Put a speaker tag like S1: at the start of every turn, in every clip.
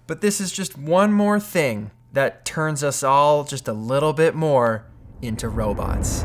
S1: But this is just one more thing that turns us all just a little bit more into robots.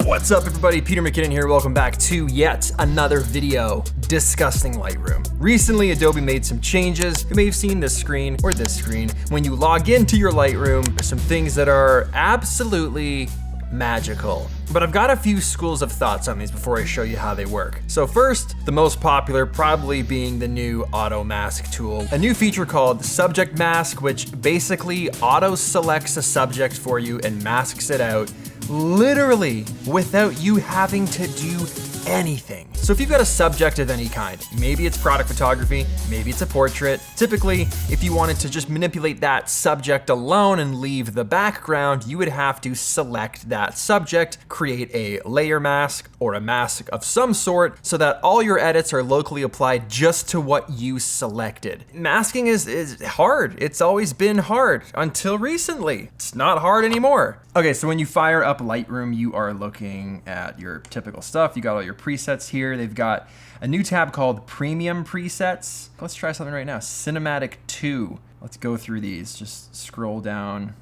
S1: What's up everybody, Peter McKinnon here. Welcome back to yet another video discussing Lightroom. Recently, Adobe made some changes. You may have seen this screen or this screen. When you log into your Lightroom, there's some things that are absolutely magical. But I've got a few schools of thoughts on these before I show you how they work. So first, the most popular probably being the new auto mask tool. A new feature called subject mask, which basically auto selects a subject for you and masks it out literally without you having to do anything. So if you've got a subject of any kind, maybe it's product photography, maybe it's a portrait. Typically, if you wanted to just manipulate that subject alone and leave the background, you would have to select that subject, create a layer mask or a mask of some sort so that all your edits are locally applied just to what you selected. Masking is hard. It's always been hard until recently. It's not hard anymore. Okay, so when you fire up Lightroom, you are looking at your typical stuff. You got all your presets here. They've got a new tab called Premium Presets. Let's try something right now. Cinematic 2. Let's go through these. Just scroll down.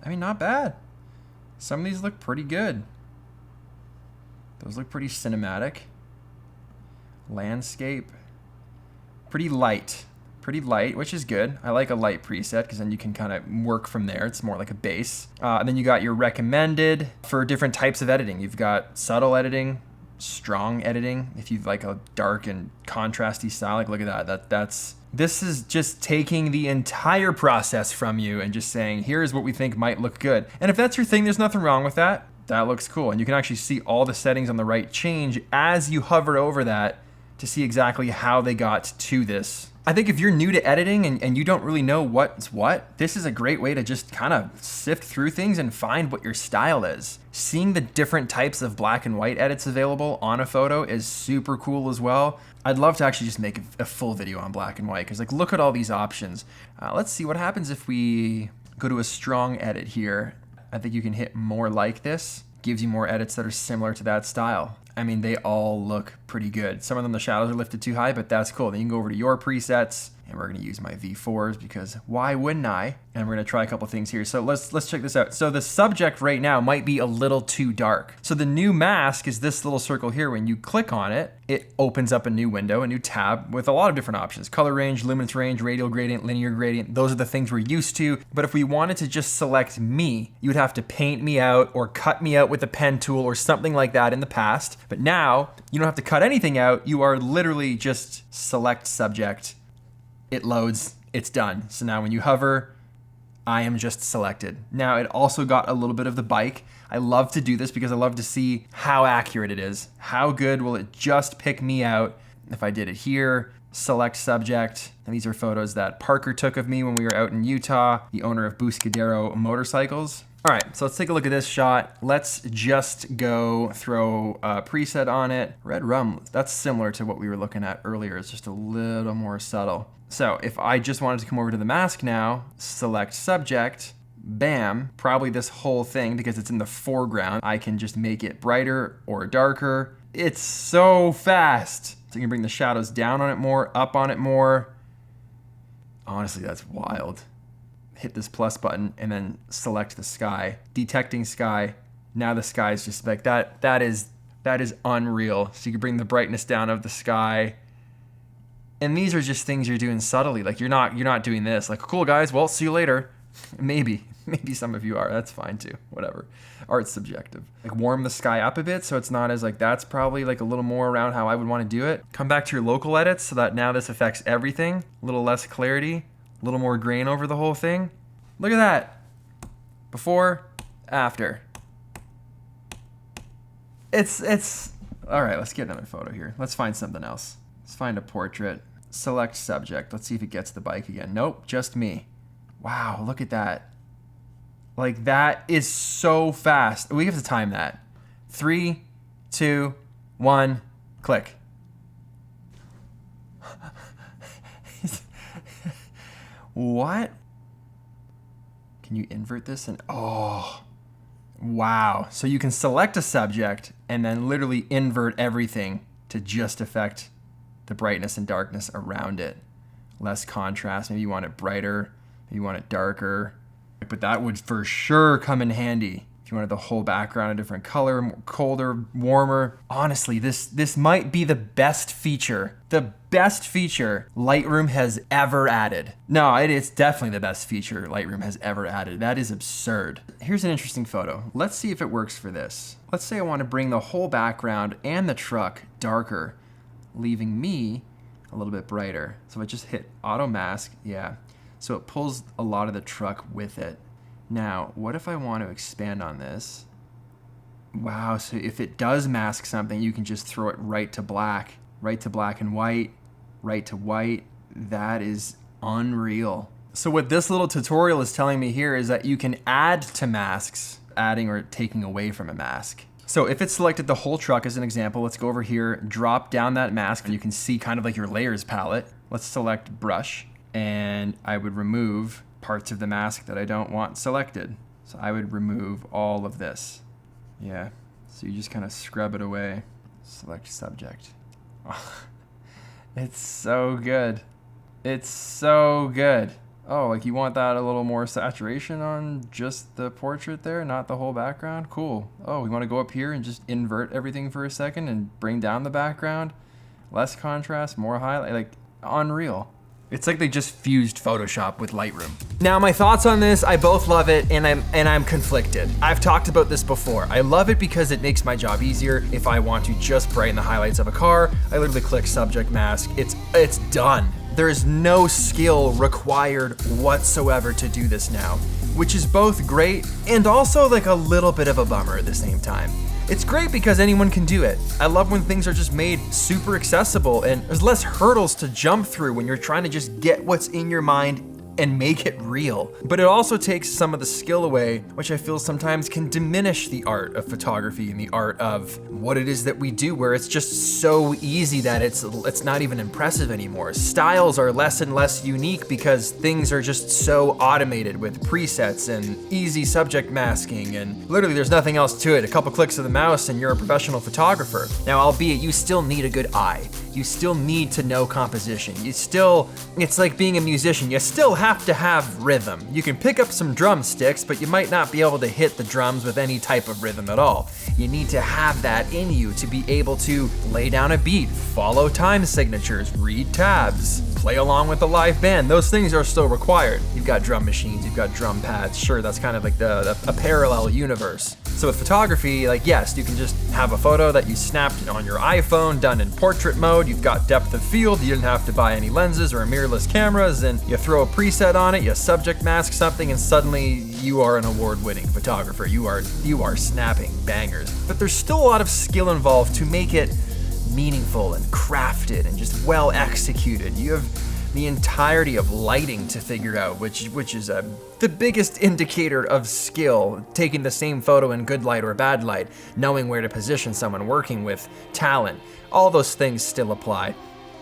S1: I mean, not bad. Some of these look pretty good. Those look pretty cinematic. Landscape. Pretty light, which is good. I like a light preset because then you can kind of work from there. It's more like a base. And then you got your recommended for different types of editing. You've got subtle editing, strong editing. If you like a dark and contrasty style, like look at that. This is just taking the entire process from you and just saying, here's what we think might look good. And if that's your thing, there's nothing wrong with that. That looks cool. And you can actually see all the settings on the right change as you hover over that to see exactly how they got to this. I think if you're new to editing and you don't really know what's what, this is a great way to just kind of sift through things and find what your style is. Seeing the different types of black and white edits available on a photo is super cool as well. I'd love to actually just make a full video on black and white because like look at all these options. Let's see what happens if we go to a strong edit here. I think you can hit more like this. Gives you more edits that are similar to that style. I mean, they all look pretty good. Some of them, the shadows are lifted too high, but that's cool. Then you can go over to your presets, and we're gonna use my V4s because why wouldn't I? And we're gonna try a couple things here. So let's check this out. So the subject right now might be a little too dark. So the new mask is this little circle here. When you click on it, it opens up a new window, a new tab with a lot of different options. Color range, luminance range, radial gradient, linear gradient. Those are the things we're used to. But if we wanted to just select me, you would have to paint me out or cut me out with a pen tool or something like that in the past. But now you don't have to cut anything out. You are literally just select subject. It loads, it's done. So now when you hover, I am just selected. Now it also got a little bit of the bike. I love to do this because I love to see how accurate it is. How good will it just pick me out? If I did it here, select subject. And these are photos that Parker took of me when we were out in Utah, the owner of Buscadero Motorcycles. All right, so let's take a look at this shot. Let's just go throw a preset on it. Red rum, that's similar to what we were looking at earlier. It's just a little more subtle. So if I just wanted to come over to the mask now, select subject, bam, probably this whole thing, because it's in the foreground, I can just make it brighter or darker. It's so fast. So you can bring the shadows down on it more, up on it more. Honestly, that's wild. Hit this plus button and then select the sky. Detecting sky. Now the sky is just like that. That is unreal. So you can bring the brightness down of the sky. And these are just things you're doing subtly. Like you're not doing this. Like, cool guys, well, see you later. Maybe some of you are. That's fine too. Whatever. Art's subjective. Like warm the sky up a bit so it's not as like, that's probably like a little more around how I would want to do it. Come back to your local edits so that now this affects everything. A little less clarity. A little more grain over the whole thing. Look at that. Before, after. It's all right, let's get another photo here. Let's find something else. Let's find a portrait. Select subject. Let's see if it gets the bike again. Nope, just me. Wow, look at that. Like that is so fast. We have to time that. 3, 2, 1, click. What? Can you invert this? And oh, Wow. So you can select a subject and then literally invert everything to just affect the brightness and darkness around it. Less contrast, maybe you want it brighter, maybe you want it darker. But that would for sure come in handy if you wanted the whole background a different color, more colder, warmer. Honestly, this might be the best feature Lightroom has ever added. No, it's definitely the best feature Lightroom has ever added. That is absurd. Here's an interesting photo. Let's see if it works for this. Let's say I want to bring the whole background and the truck darker, leaving me a little bit brighter. So I just hit auto mask, yeah. So it pulls a lot of the truck with it. Now, what if I want to expand on this? Wow, so if it does mask something, you can just throw it right to black and white, right to white. That is unreal. So what this little tutorial is telling me here is that you can add to masks, adding or taking away from a mask. So if it's selected the whole truck as an example, let's go over here, drop down that mask, and you can see kind of like your layers palette. Let's select brush, and I would remove parts of the mask that I don't want selected. So I would remove all of this. Yeah, so you just kind of scrub it away. Select subject. It's so good. It's so good. Oh, like you want that a little more saturation on just the portrait there, not the whole background? Cool. Oh, we want to go up here and just invert everything for a second and bring down the background? Less contrast, more highlight, like unreal. It's like they just fused Photoshop with Lightroom. Now my thoughts on this, I both love it and I'm conflicted. I've talked about this before. I love it because it makes my job easier. If I want to just brighten the highlights of a car, I literally click subject mask. It's done. There is no skill required whatsoever to do this now, which is both great and also like a little bit of a bummer at the same time. It's great because anyone can do it. I love when things are just made super accessible and there's less hurdles to jump through when you're trying to just get what's in your mind and make it real. But it also takes some of the skill away, which I feel sometimes can diminish the art of photography and the art of what it is that we do, where it's just so easy that it's not even impressive anymore. Styles are less and less unique because things are just so automated with presets and easy subject masking, and literally there's nothing else to it. A couple clicks of the mouse and you're a professional photographer. Now, albeit you still need a good eye. You still need to know composition. It's like being a musician. You still have to have rhythm. You can pick up some drumsticks, but you might not be able to hit the drums with any type of rhythm at all. You need to have that in you to be able to lay down a beat, follow time signatures, read tabs, play along with the live band. Those things are still required. You've got drum machines, you've got drum pads. Sure, that's kind of like a parallel universe. So with photography, like yes, you can just have a photo that you snapped on your iPhone, done in portrait mode. You've got depth of field. You didn't have to buy any lenses or mirrorless cameras, and you throw a preset on it, you subject mask something, and suddenly you are an award-winning photographer. You are snapping bangers. But there's still a lot of skill involved to make it meaningful and crafted and just well executed. You have the entirety of lighting to figure out, which is the biggest indicator of skill, taking the same photo in good light or bad light, knowing where to position someone, working with talent. All those things still apply.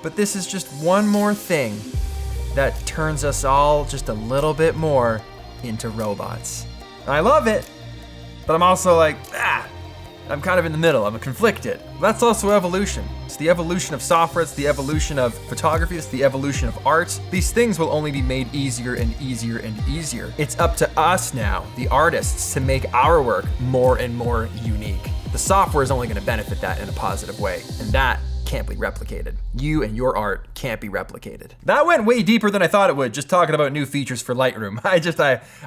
S1: But this is just one more thing that turns us all just a little bit more into robots. I love it, but I'm also like, I'm kind of in the middle. I'm conflicted. That's also evolution. It's the evolution of software. It's the evolution of photography. It's the evolution of art. These things will only be made easier and easier and easier. It's up to us now, the artists, to make our work more and more unique. The software is only going to benefit that in a positive way, and that can't be replicated. You and your art can't be replicated. That went way deeper than I thought it would, just talking about new features for Lightroom.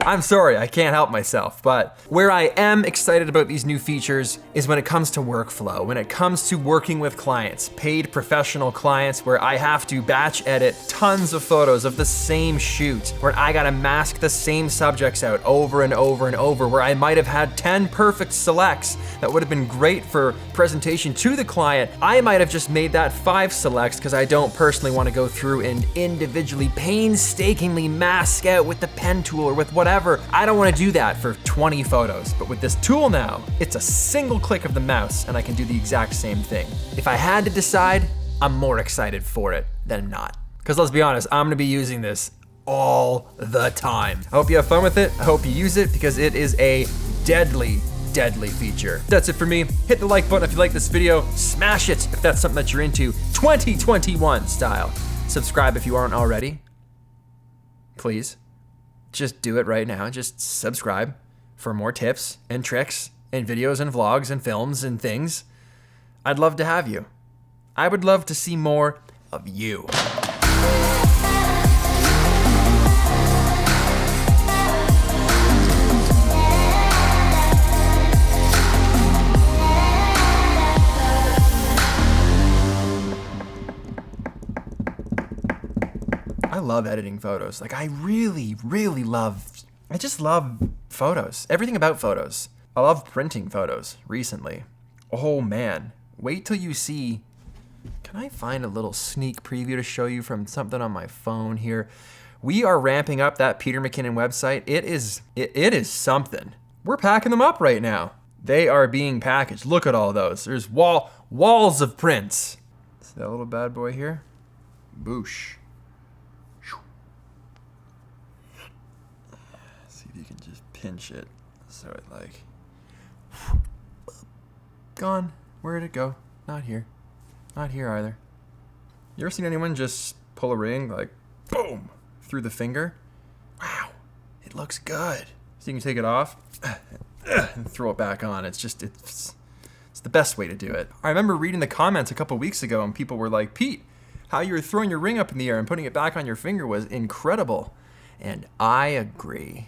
S1: I'm sorry, I can't help myself. But where I am excited about these new features is when it comes to workflow, when it comes to working with clients, paid professional clients, where I have to batch edit tons of photos of the same shoot, where I gotta mask the same subjects out over and over and over, where I might have had 10 perfect selects that would have been great for presentation to the client. I might have just made that 5 selects because I don't personally want to go through and individually painstakingly mask out with the pen tool or with whatever. I don't want to do that for 20 photos. But with this tool now, it's a single click of the mouse and I can do the exact same thing. If I had to decide, I'm more excited for it than not. Because let's be honest, I'm going to be using this all the time. I hope you have fun with it. I hope you use it because it is a deadly deadly feature. That's it for me. Hit the like button if you like this video. Smash it if that's something that you're into, 2021 style. Subscribe if you aren't already. Please. Just do it right now. Just subscribe for more tips and tricks and videos and vlogs and films and things. I'd love to have you. I would love to see more of you. I love editing photos. Like, I really, really I just love photos. Everything about photos. I love printing photos recently. Oh man, wait till you see. Can I find a little sneak preview to show you from something on my phone here? We are ramping up that Peter McKinnon website. It is something. We're packing them up right now. They are being packaged. Look at all those. There's walls of prints. See that little bad boy here? Boosh. See if you can just pinch it. So it like, gone. Where'd it go? Not here. Not here either. You ever seen anyone just pull a ring like, boom, through the finger? Wow, it looks good. So you can take it off and throw it back on. It's the best way to do it. I remember reading the comments a couple weeks ago and people were like, Pete, how you were throwing your ring up in the air and putting it back on your finger was incredible. And I agree.